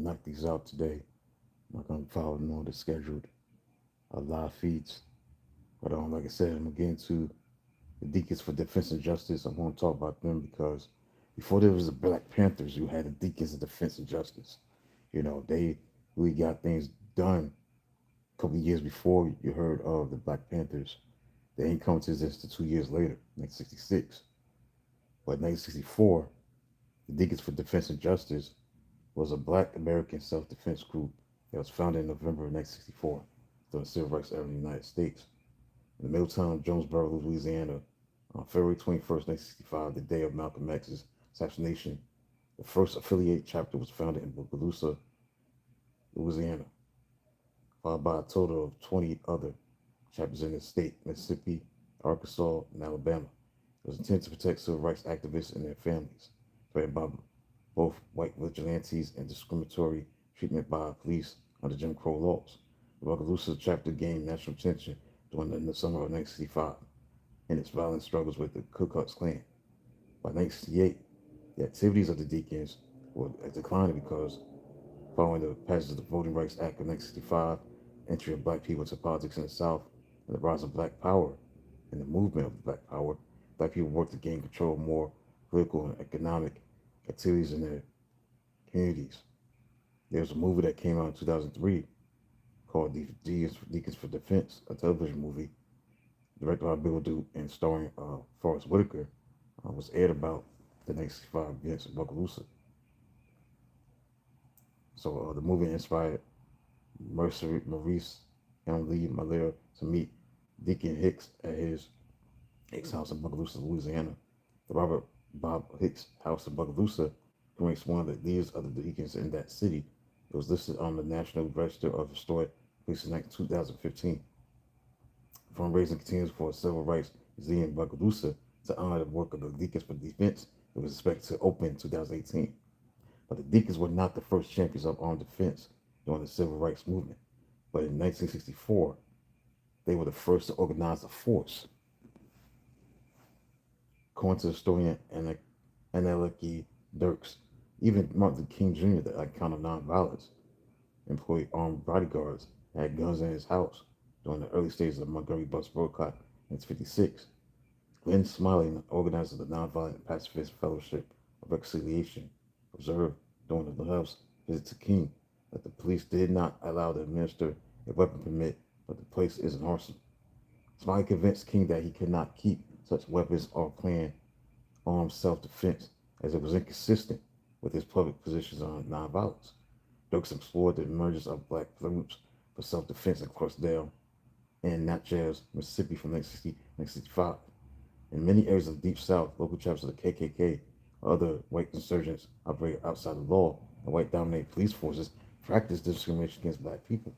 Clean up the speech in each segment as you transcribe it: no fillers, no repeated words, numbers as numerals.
knock these out today. I'm not gonna follow no the scheduled live feeds. But like I said, I'm gonna get into the Deacons for Defense and Justice. I want to talk about them because before there was the Black Panthers, you had the Deacons of Defense and Justice. They really got things done a couple of years before you heard of the Black Panthers. They ain't come to exist 2 years later, 1966. But 1964, the Deacons for Defense and Justice was a Black American self-defense group that was founded in November of 1964 during the Civil Rights era in the United States. In the Middletown, Jonesboro, Louisiana, on February 21st, 1965, the day of Malcolm X's assassination, the first affiliate chapter was founded in Bogalusa, Louisiana, followed by a total of 20 other chapters in the state, Mississippi, Arkansas, and Alabama. It was intended to protect civil rights activists and their families, threatened by both white vigilantes and discriminatory treatment by police under Jim Crow laws. The Bogalusa chapter gained national attention during the summer of 1965 in its violent struggles with the Ku Klux Klan. By 1968, the activities of the Deacons were declining because following the passage of the Voting Rights Act of 1965, entry of black people into politics in the South, and the rise of black power and the movement of black power, black people worked to gain control of more political and economic activities in their communities. There was a movie that came out in 2003 called Deacons for Defense, a television movie directed by Bill Duke and starring Forrest Whitaker, was aired about the 1965 events in Bogalusa. So the movie inspired Maurice M. Lee Malher to meet Deacon Hicks at his Hicks house in Bogalusa, Louisiana. The Robert Bob Hicks house in Bogalusa ranks one of the leaders of the Deacons in that city. It was listed on the National Register of Historic Places in 2015. Fundraising continues for a civil rights museum in Bogalusa to honor the work of the Deacons for Defense. It was expected to open in 2018. But the Deacons were not the first champions of armed defense during the civil rights movement. But in 1964, they were the first to organize a force. According to historian Annaleki Dirks, even Martin Luther King Jr., the icon of nonviolence, employed armed bodyguards and had guns in his house during the early stages of the Montgomery bus boycott in 1956. Glenn Smiley, an organizer of the Nonviolent Pacifist Fellowship of Reconciliation, observed during the Love's visit to King that the police did not allow the administer a weapon permit, but the place is an arsenal. Smiley convinced King that he could not keep such weapons or plan armed self-defense, as it was inconsistent with his public positions on nonviolence. Dirks explored the emergence of black groups for self-defense in Clarksdale and Natchez, Mississippi from 1960 to 1965. In many areas of the Deep South, local chapters of the KKK or other white insurgents operated outside the law, and white-dominated police forces practiced discrimination against black people.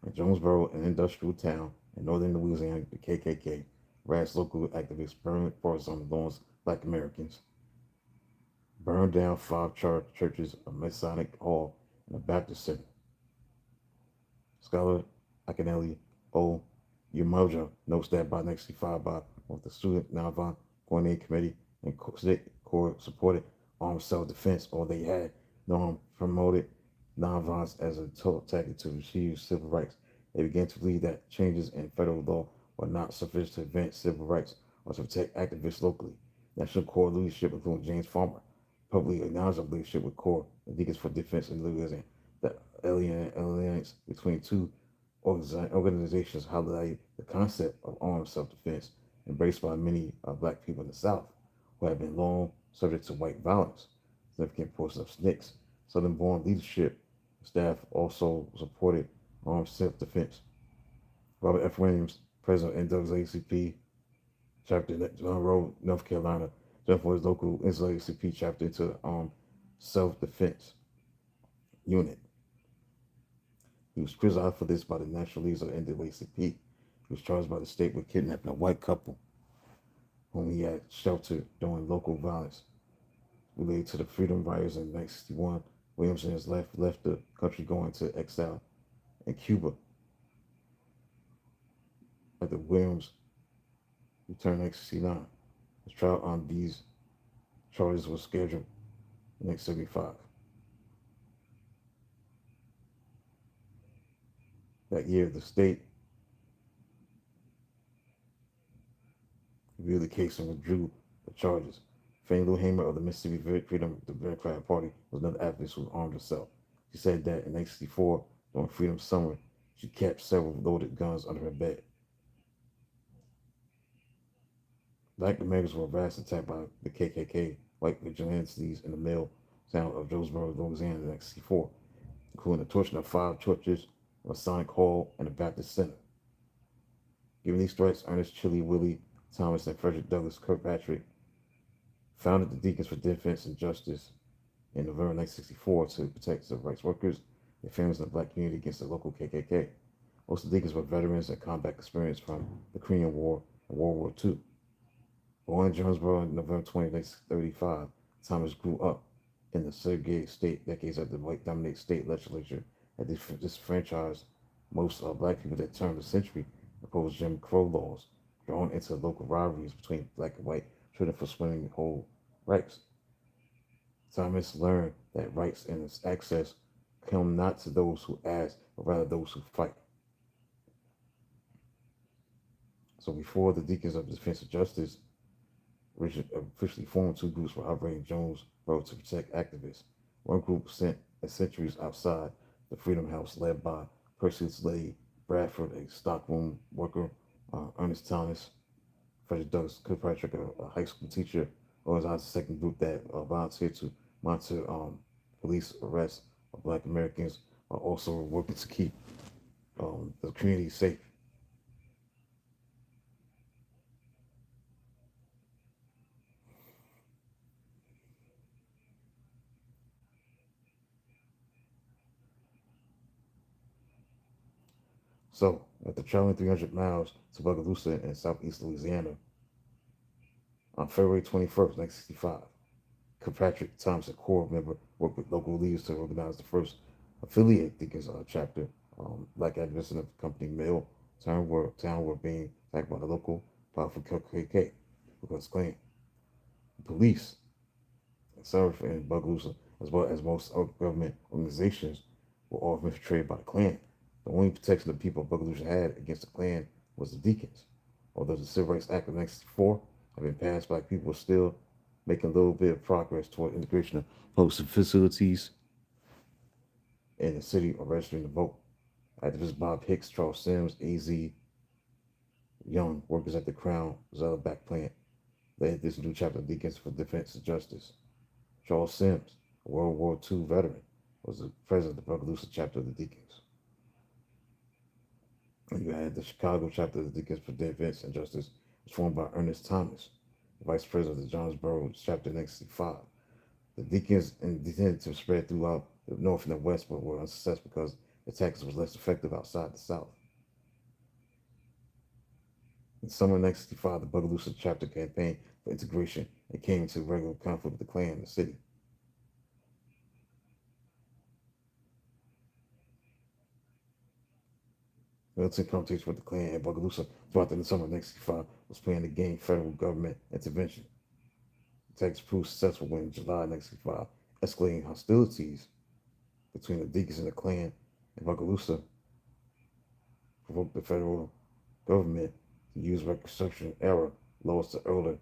In Jonesboro, an industrial town in northern Louisiana, the KKK harassed local activists, burned forests on the lawns of black Americans, burned down 5 churches, a Masonic hall, and a Baptist center. Scholar Akinele O. Umoja notes that by 1965, by both the Student Nonviolent Coordinating Committee and State Corps supported armed self-defense, or they had promoted nonviolence as a total tactic to achieve civil rights. They began to believe that changes in federal law were not sufficient to advance civil rights or to protect activists locally. National Corps leadership, including James Farmer, publicly acknowledged a leadership with Corps and Deacons for Defense in Louisiana. The alliance between two organizations highlighted the concept of armed self-defense embraced by many black people in the South who have been long subject to white violence. Significant portion of SNCC's Southern-born leadership staff also supported armed self-defense. Robert F. Williams, president of NAACP chapter in John Road, North Carolina, joined for his local NAACP chapter into the armed self-defense unit. He was criticized for this by the national leaders of the NAACP. He was charged by the state with kidnapping a white couple whom he had sheltered during local violence related to the freedom riders in 1961. Williams and his left the country going to exile in Cuba. After Williams returned in 1969, his trial on these charges was scheduled in 1975. That year, the state reviewed the case and withdrew the charges. Fannie Lou Hamer of the Mississippi Freedom Democratic Party was another activist who armed herself. She said that in 1964, during Freedom Summer, she kept several loaded guns under her bed. Black Americans were harassed and attacked by the KKK, white vigilantes in the middle town of Jonesboro, Louisiana in 1964, including the torching of 5 churches, a Masonic Hall, and a Baptist Center. Given these threats, Ernest Chili Willie Thomas and Frederick Douglass Kirkpatrick founded the Deacons for Defense and Justice in November 1964 to protect civil rights workers and families in the black community against the local KKK. Most of the Deacons were veterans and combat experience from the Korean War and World War II. Born in Jonesboro on November 20, 1935, Thomas grew up in the segregated state decades after the white-dominated state legislature had disenfranchised most black people that turned the century imposed Jim Crow laws, drawn into local rivalries between black and white children for swimming hole rights. Thomas learned that rights and its access come not to those who ask, but rather those who fight. So before the Deacons of Defense and Justice officially formed, 2 groups were operating in Jonesboro to protect activists. One group sent sentries outside the Freedom House, led by Percy Slade Bradford, a stockroom worker, Ernest Thomas, Frederick Douglass Kirkpatrick, a high school teacher, organized a second group that volunteered to monitor police arrests of Black Americans, while also working to keep the community safe. So, after traveling 300 miles to Bogalusa in southeast Louisiana on February 21st, 1965, Kirkpatrick Thompson, Corps member, worked with local leaders to organize the first affiliate Deacons chapter. Black activists in the company mill town were being attacked by the local powerful KKK, because Klan. Police served in Bogalusa, as well as most government organizations, were all infiltrated by the Klan. The only protection the people of Bogalusa had against the Klan was the Deacons. Although the Civil Rights Act of 1964 had been passed, black people were still making a little bit of progress toward integration of public facilities in the city or registering to vote. Activists Bob Hicks, Charles Sims, A.Z. Young, workers at the Crown Zellerback plant, led this new chapter of Deacons for Defense and Justice. Charles Sims, a World War II veteran, was the president of the Bogalusa chapter of the Deacons. And you had the Chicago chapter of the Deacons for Defense and Justice, was formed by Ernest Thomas, the vice president of the Jonesboro chapter in 1965. The Deacons intended to spread throughout the North and the West, but were unsuccessful because the tactics was less effective outside the South. In summer 1965, the Bogalusa chapter campaigned for integration and came into regular conflict with the Klan in the city. Militant confrontation with the Klan and Bogalusa throughout the summer of 1965 was planned to gain federal government intervention. The tactics proved successful when in July 1965, escalating hostilities between the Deacons and the Klan and Bogalusa provoked the federal government to use Reconstruction era laws to order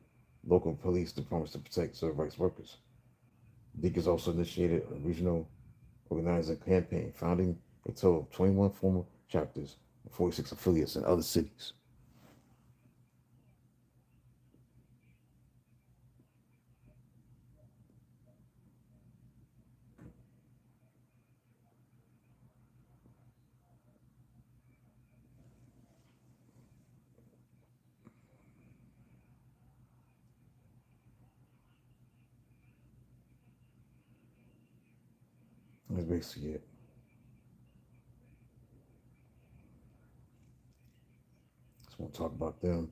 local police departments to protect civil rights workers. Deacons also initiated a regional organizing campaign, founding a total of 21 former chapters and 46 affiliates in other cities. That's basically it. Just want to talk about them.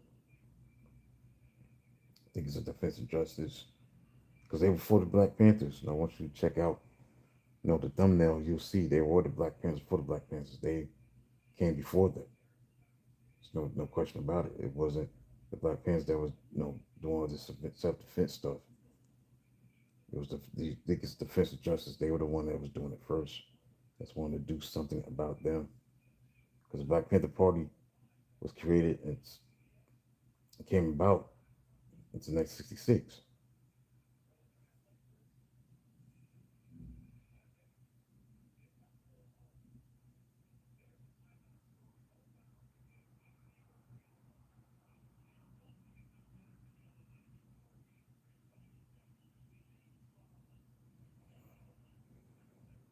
I think it's a defense of justice because they were for the Black Panthers. And I want you to check out, the thumbnail. You'll see they were the Black Panthers for the Black Panthers. They came before them. There's no question about it. It wasn't the Black Panthers that was doing all this self-defense stuff. It was the Deacons Defense of Justice. They were the one that was doing it first. That's wanting to do something about them. because the Black Panther Party was created and it came about into 1966.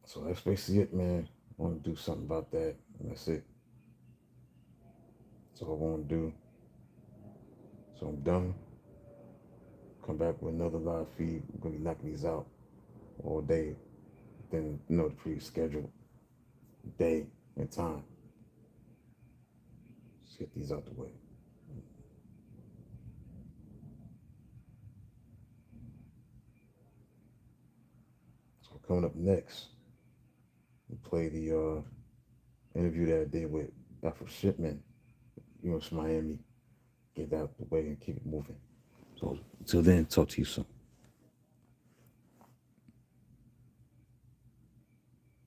So that's basically it, man. I want to do something about that, and that's it. That's all I want to do. So I'm done. Come back with another live feed. We're gonna be knocking these out all day. Then the pre-scheduled day and time. Let's get these out the way. So coming up next, we play the interview that I did with Afro Shipman, Miami. Get that out the way and keep it moving. So until then, talk to you soon.